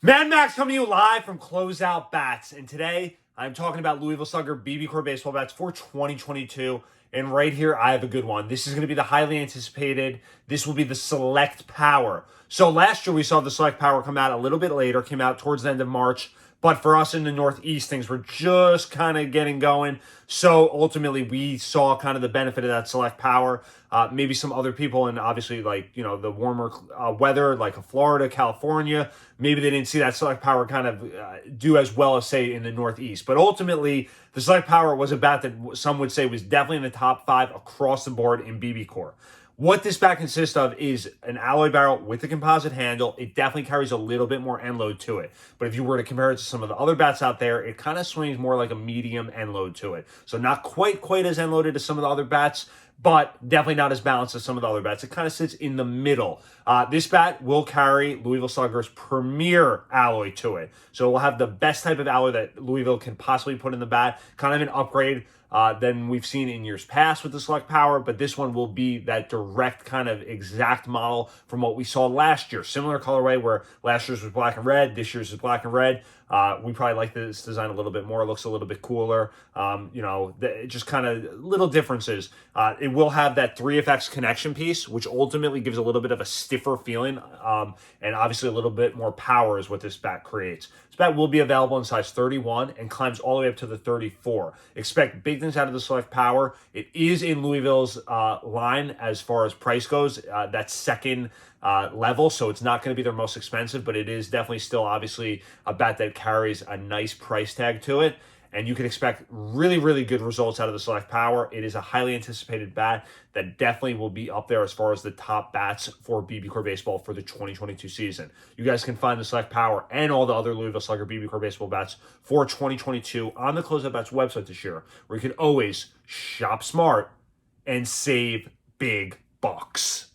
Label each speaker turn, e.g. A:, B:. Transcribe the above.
A: Mad Max coming to you live from Closeout Bats, and today I'm talking about Louisville Slugger BBCOR baseball bats for 2022. And right here, I have a good one. This is going to be the highly anticipated. This will be the Select Power. So last year we saw the Select Power come out a little bit later, came out towards the end of March. But for us in the Northeast, things were just kind of getting going. So ultimately, we saw kind of the benefit of that Select Power. Maybe some other people, and obviously, like, you know, the warmer weather, like Florida, California, maybe they didn't see that Select Power kind of do as well as, say, in the Northeast. But ultimately, the Select Power was a bat that some would say was definitely in the top 5 across the board in BBCOR. What this bat consists of is an alloy barrel with a composite handle. It definitely carries a little bit more end load to it. But if you were to compare it to some of the other bats out there, it kind of swings more like a medium end load to it. So not quite as end loaded as some of the other bats, but definitely not as balanced as some of the other bats. It kind of sits in the middle. This bat will carry Louisville Slugger's premier alloy to it. So it will have the best type of alloy that Louisville can possibly put in the bat, kind of an upgrade than we've seen in years past with the Select Power, but this one will be that direct kind of exact model from what we saw last year. Similar colorway where last year's was black and red, this year's is black and red. We probably like this design a little bit more. It looks a little bit cooler. Just kind of little differences. It will have that 3FX connection piece, which ultimately gives a little bit of a stiffer feeling, and obviously a little bit more power is what this bat creates. This bat will be available in size 31 and climbs all the way up to the 34. Expect big things out of the Select Power. It is in Louisville's line as far as price goes. That second level, so it's not going to be their most expensive, but it is definitely still obviously a bat that carries a nice price tag to it, and you can expect really good results out of the Select Power. It is a highly anticipated bat that definitely will be up there as far as the top bats for BBCOR baseball for the 2022 season. You guys can find the Select Power and all the other Louisville Slugger BBCOR baseball bats for 2022 on the Closeout Bats website this year, where you can always shop smart and save big bucks.